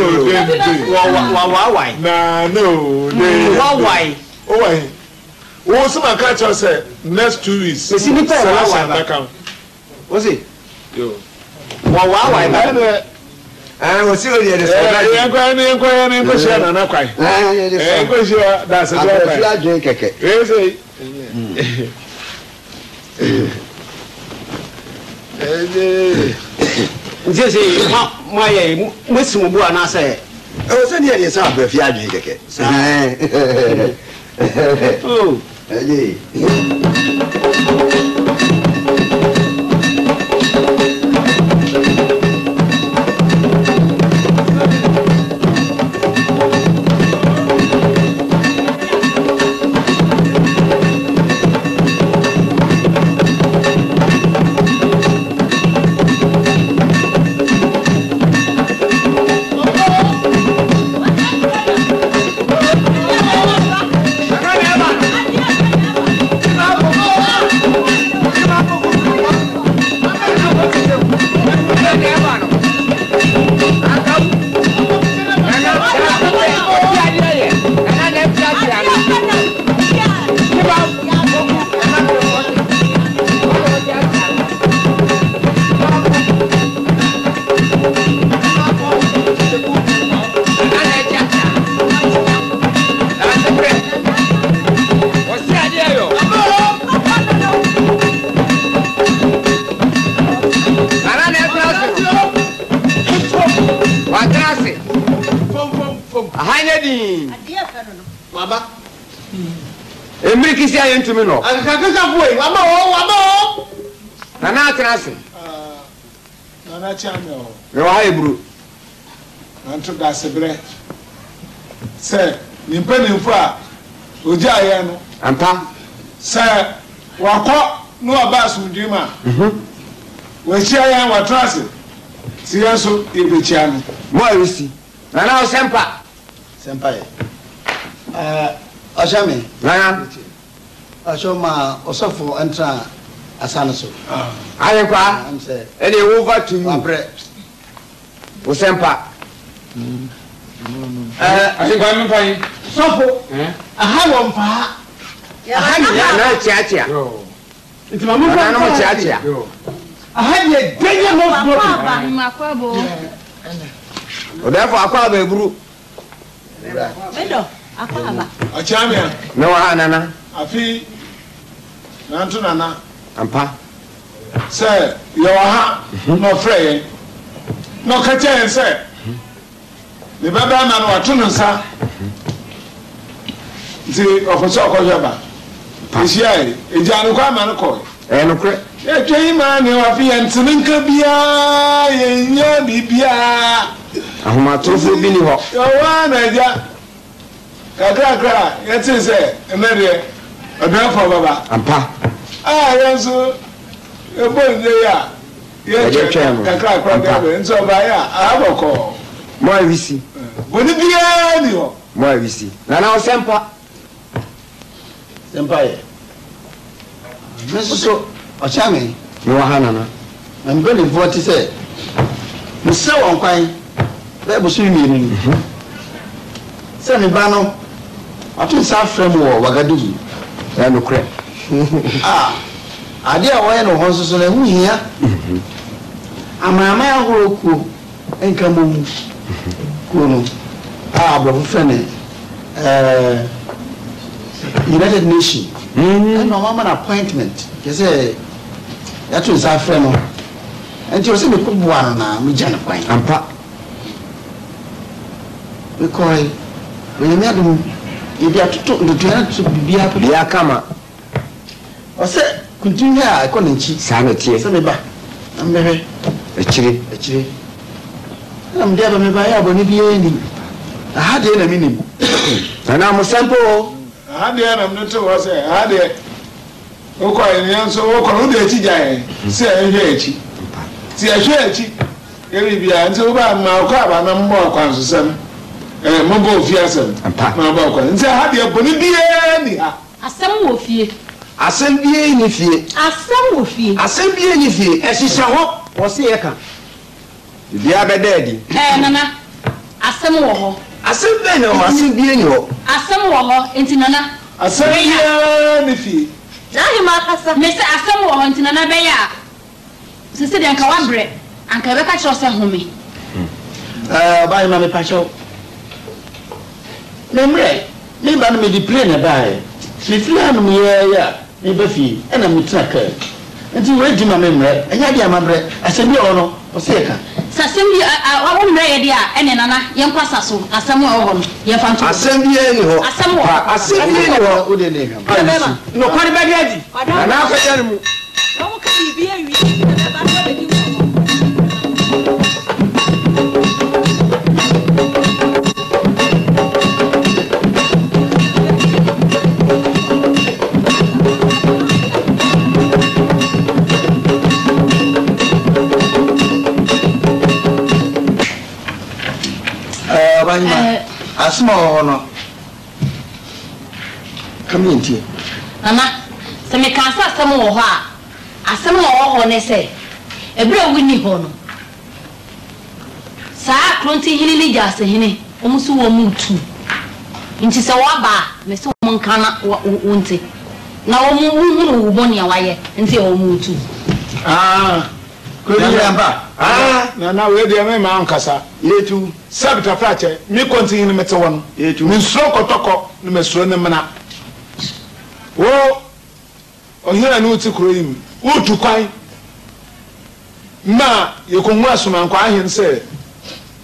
why na no why wo so ma catch us next 2 weeks si ni pe why what's it yo why we see what you say en share na na kwai en share that's it I drink keke say nje say ma ye mwesimu bu ana say o se ni e say abafi adwen keke oh Emirikisi ayentumi no. Akakaka boy, waba. Na na atrase. Na na chame o. Me wa ebru. Nanto da sebre. Se, nimpa nimfo a oji aye no. Ampa. Se, wakọ no aba asundwima. We chi aye wa trase. Si yeso ebechia no. Mo arisi. Na na osempa. Sempa ye. Ashami. Na. Ashoma osofo entra asane so. Aye kwa. Am say. Ene over to you. Abre. Osempa. Ayi kwa mi pai. Sofo. Aha wo mpa. Aha ni na chiachia. Nti mamu Na no chiachia. Aha ye denye mo baba makwabo Odefo akwa ba ebru. edo akwa Achamia. Me wa nana. Afi nanto nana. Ampa. Say, you are no frey. No kachen say. The baba man wa tunu nsa. Nti ofoso okoyaba. Isia ejanu kwa man ko. No kre. E twei man ni wa fi entinka bia yenya bibia. Ahoma trofo bi ni ho. Yo wa na ja. Kakra yeti say emede odafo baba. Ampa. Yenso ebonye ya. Ye kakra gabe nso ba ya aboko. Mo avisi. Boni bia ni ho. Mo avisi. Na osempa. Sempa ye. Meso Ashami. Me wa nana. I'm going to vote say. Me se won kwan. Be bo so mi ni. Se me ba no. Atu sa frame wo Wagadugu. Ya no kre. Ade a wo ye no ho so na hu hia. Amama ya horoku enka mom. Kono. Bro fene. United Nations. And no mama appointment. You say that was our friend. And you say me put one na me jana kwan. Ampa. We call we me adum e dia tutu ndo tuana tu bibia kama. O say continue a ko nchi. Sa na tie. Say me ba. Ambehe. Echire. Am dia ba me ba ya boni bia ni. Aha de na minim. Na mo sample. Ade na mneto wo say ade oko enian so oko no de echi jae se ehwe echi ti ehwe echi eri bia nti wo ba ma oko aba na mmo akwansosam Mogo Fiasem, Maboko, and say, have you put it here? Asɛm wɔ fie. Asɛm bie ni fie. Asɛm wɔ fie. Asɛm bie ni fie. Ɛhyehyɛ hɔ wɔse yɛ ka. Bia bɛda adi. Nana. Asɛm wɔ hɔ. Asɛm bɛn na hɔ, asɛm bie ni hɔ. Asɛm wɔ hɔ, nti nana. Asɛm bie ni fie. Dahi ma kasa. Me sɛ asɛm wɔ hɔ, nti nana bɛyɛ a. Sisi de anka wabrɛ, anka bɛka kyerɛ sɛ home. Ba ma me pacho. Memre, me ba no me di plane ba e. Me fly no me ya, me ba fi, e na me tra ka. Nti we di ma memre, enya di amabre, asɛm bi ɔ no, o se ka. Sasɛm bi wo mmerɛ yɛ di a ɛne nana yɛn kwasa so, asɛm wɔ hɔ no, yɛn fa nto. Asɛm bi ni hɔ. Asɛm wɔ hɔ. Asɛm bi ni hɔ. O de ne ka. No kwani bɛ di adi. Na afɛ yɛ mu. Wo ka bi awi, na ba so be di wo. Asma ono community Nana sɛ me ka asɛm wɔ hɔ a asɛm wɔ hɔ ne sɛ ɛbrɛ wini hɔ no saa kronti hini ne gya asehene ɔmo so wɔ mu tu nti sɛ waba me sɛ ɔmo nka na wonte na ɔmo hunu wo bɔne a wayɛ nti ɔmo mu tu ko ni yamba na we de me ma ankasa Yetu. sabita frache mi kontin ni mete won Yetu. mi sro kotoko ni mesro ni mena wo ohira ni uti kuro yim utu kwan ma yekonwu asoma nkwa ahen se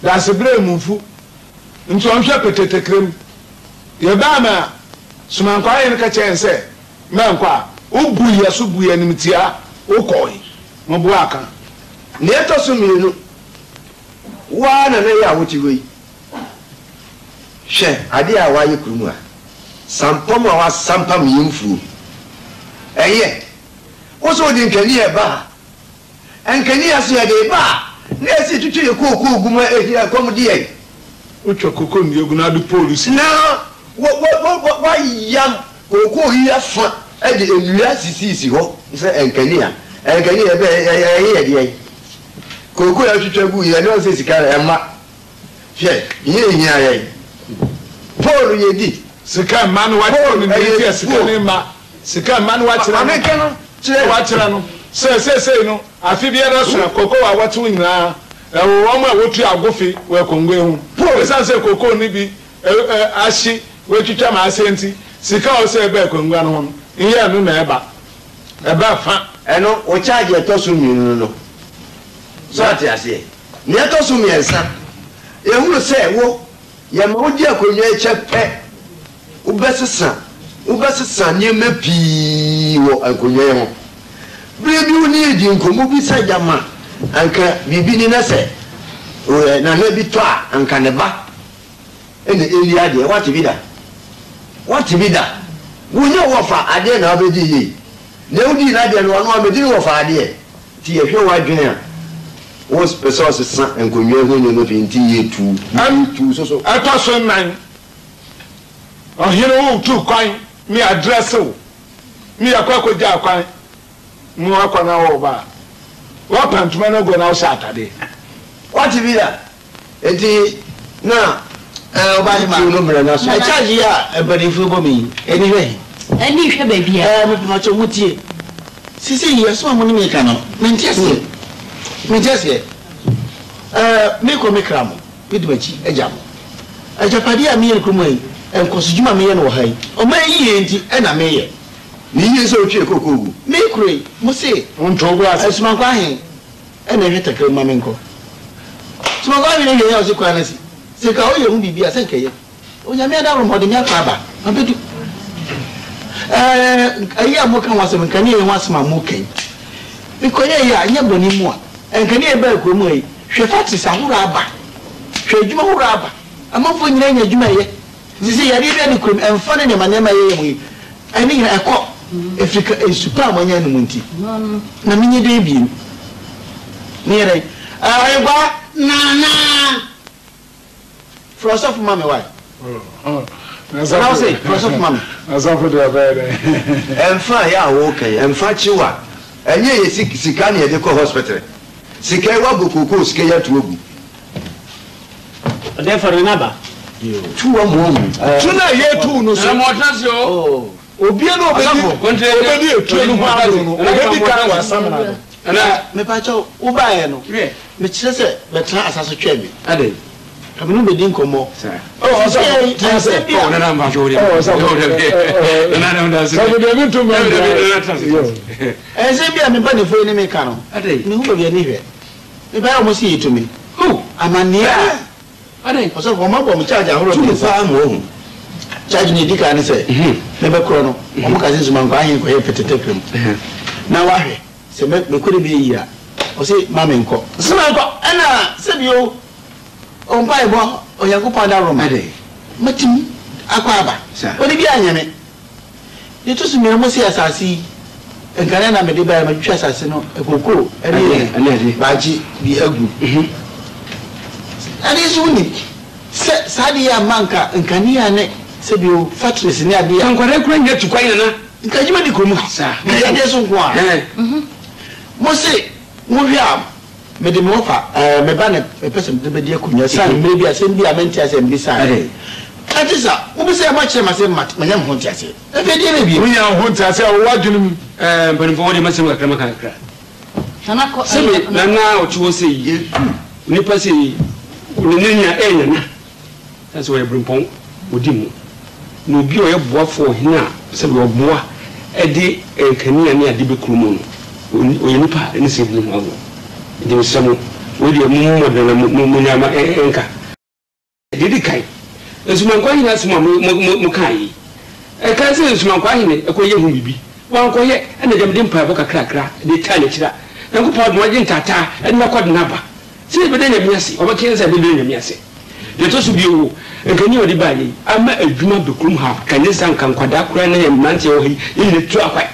da sebre mumfu nti on hwe petetekrem ye ba ma soma nkwa ahen ka chen se ma nkwa ubu ye so bu ye nimtia ukoi mo bu aka Ne to so mienu. Wa na na ya wuti wei. Hwe ade a wa ye krumu a. Sampom a wa sampam yimfu. Eye. Wo so di nkani e ba. Enkani aso ye de ba. Na esi tutu ye kokoo guma ehia kom de ye. Ucho kokoo ni eguna adu police. Na wa yam kokoo yi afa e de enua sisi ho. Se enkani a. Enkani e be ye de Koko ya twetwa gu ya no se sika ema hwe yehia ye Paul ye di sika man wa tell me ye sika ne ma sika man wa tell me no chere wa tell no se no afi bi era so koko wa watu nyina e wo ma wotu agofi we kongwe hu Paul se koko ni bi ahyi we twetwa ma asenti sika o se be kongwa no ho iye no na eba fa eno o charge e to so minu no so ati ase ne to so miensa e hunu se wo ye ma odi akonwa eche pe ubesesa ne mapi wo akonwa ho bre bi uni edi nkomo bi sa jama anka bibi ni na se o na na bi to anka ne ba ene eli ade what bi da wo nye wo fa ade na obedi yi ne odi na ade no ono obedi wo fa ade ti ye hwe wa dwen a was person san enkonwa ho ne no pinti yetu tu so ato nan ohiro wo tu kwan mi address wo mi akwa ja kwan mu akwa na wo ba wa pantuma na go na wo satade what be that enti na oba ma no mra na so e charge ya ebadi fu bo mi eni hwe ba bia me ma cho mutie sisi ye so mo ni me ka no me tese me ko me kramo biduachi ejam ajapadi a me yel kromai enkosujuma me ye no hai o ma yi enti e na me ye ni yi so twe kokogu me kroi mo se onto go ase asuma kwa hen e na hwe takre ma me nko suma kwa me ne ye o se kwa na si se ka o ye hu bibia se nkeye o nya me da ro mo de nya kwa ba abedu ayi amoka wasem nkani ye wasema mokai bikoye ya anya boni mu a nkani e ba ko mu yi hwe factory sahuro aba hwe adwuma huro aba amafo nyina nya adwuma ye sisi ya ri ni krum emfa ne ma ne ma ye mu yi ani nya ekọ Africa esupa amanya no munti na menye de bi ni re ayi gwa nana Frost of Mammy, why? That's I'll say, Frost of Mammy. That's all for the bed. And fine, yeah, okay, and fat you are. And ye sick, Sikani at the hospital. Sikawa Buku, Skaya to Ubu. Therefore, remember, 2 more. Tonight, here too, no, some more chance, yo. Obiano, me pacho ubaeno me kyerɛ sɛ bɛtena asase twɛ bi ade kabino bɛdi nkɔmmɔ ɛsɛ bi a meba ne foi ne meka no mehu baabi ani hwɛ mebɛyɛ ɔmɔ sɛ yɛtumi amanneɛ ɔsɛ ɔmabɔ me charge ahorow charge ne ɛdi kaa ne sɛ mebɛkorɔ no ɔmo ka sɛ nsumankɔ ahe nkɔyɛ pɛtɛtɛkrɛ mu na wahwɛ sɛ mekɔre bi yi a ɔsɛ ma me nkɔ nsumankɔ ɛna sɛbio ɔmpa ɛbɔ ɔyankopɔn da roma matim akɔ aba ɔde bi anyame de to so mmiɛnmo sɛ asase yi nkane na mede baa matwitwa asase no ɛkokoo ɛne baagye bi agu ɛne so woni sɛ saa de yɛ ama nka nkanea ne sɛbio factories ne adeɛ nkware kura nyɛ tukwan nana nkadwuma di kurom nkayɛdeɛ so nko a mo se mohwɛ a mede me wɔfa meba ne mepɛ sɛ mede bɛdi akonnwa sa mmerɛ bi asɛm bi a mente asɛm bi sa ɛte sa wobɛsɛ makyerɛ ma sɛ manya me ho nte ase ɛfɛ deɛ na bio wonya ho nte ase a wɔwɔ adwene mu mpanimfoɔ wɔde masɛm kakra makakra sɛbe nana ɔte hɔ sɛ yi nnipa sɛ yi ne nya ɛnyana sɛ sɛ wɔyɛ berempɔn wɔdi mu na obi a ɔyɛ boafoɔ ɔhene a sɛbe ɔboa ɛde nkania ne ade bɛkuro mu no ɔyɛ nipa ne sɛ hu ho awo de nsɛm wɔde mu mɔdana mu nyama ɛnka de kai nsumankɔ ahene asɛm a mu kaa yi ɛka sɛ nsumankɔ ahene ɛkɔyɛ hu bibi wankɔyɛ ɛna gyam de mpaebɔ kakrakra de taa n'akyira nyankopɔn ɔde wagye ntataa ɛde nakɔde n'aba sɛ ɛbɛda nyame ase ɔbɛkɛ sɛ ɛbɛda nyame ase deɛ ɛtɔ so bio nkani ɔde baa yi ama adwuma bɛkurom ha kane sa nka nkwadaa koraa na yɛ mmeranteɛ wɔ ha yi yɛnyina tu akwae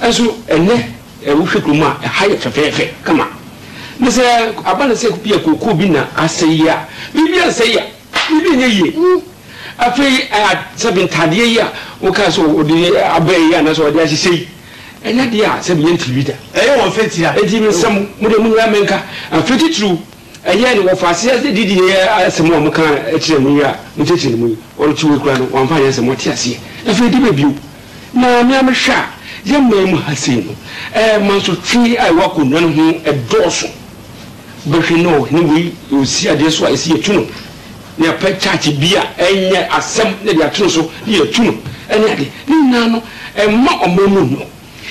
ɛnso ɛnɛ wohwɛ kurom a ɛha yɛ fɛfɛɛfɛ kama ne sɛ aba ne sɛ bi akoko bi na asɛyi a biribi asɛyi a biribi nyɛ yie afei sɛbi ntadeɛ yi a wokaa sɛ ɔde abɛɛ yi anaasɛ ɔde ahyehyɛ yi ɛnyɛ deɛ a sɛbi yɛnti bi da ɛyɛ wɔn fɛ tia ɛti mi nsɛm mo de mo nyɛ mɛnka afei titiriw ɛyɛ ne wɔfa aseɛ sɛ didi yɛ asɛm a moka akyerɛ mu yi a mokyɛkyerɛ mu yi ɔrekyi wɔ kura no wɔmfa nyɛ sɛ mɔte aseɛ afei de bɛbio na meame hwɛ a yɛmmaa mu ha sei no ma nso twe a ɛwɔ akonnwa no ho ɛdɔɔso bɛhwɛ no ɔhene wei ɔsi adeɛ so a ɛsi yɛtu no ne yɛpɛ kyakye bi a ɛnyɛ asɛm ne de ato no so ne yɛtu no ɛne ade ne nyinaa no ɛma ɔma mu no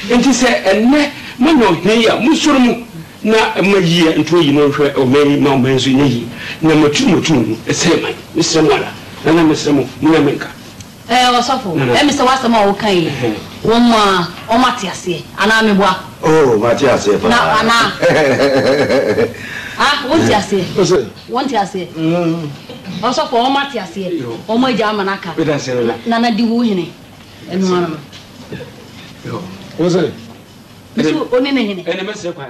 enti sɛ ɛnnɛ moanya ɔhene yi a mosoro mu na ma yie nto yi no hwɛ ɔma yi ma ɔma nso nyɛ yi na matu no ɛsɛ man mesrɛ mo ala na mesrɛ mo monya menka ɔsɔfo ɛmi sɛ wasɛm a woka yi wɔn mu a ɔmate aseɛ anaa meboa mate aseɛ pa anaa wonte aseɛ wonte aseɛ ɔsɔfo ɔmate aseɛ ɔmo agya ama n'aka nana di wo hene ɛnu ano no wo sɛ nso oni ne hene ɛne mɛsrɛ kwa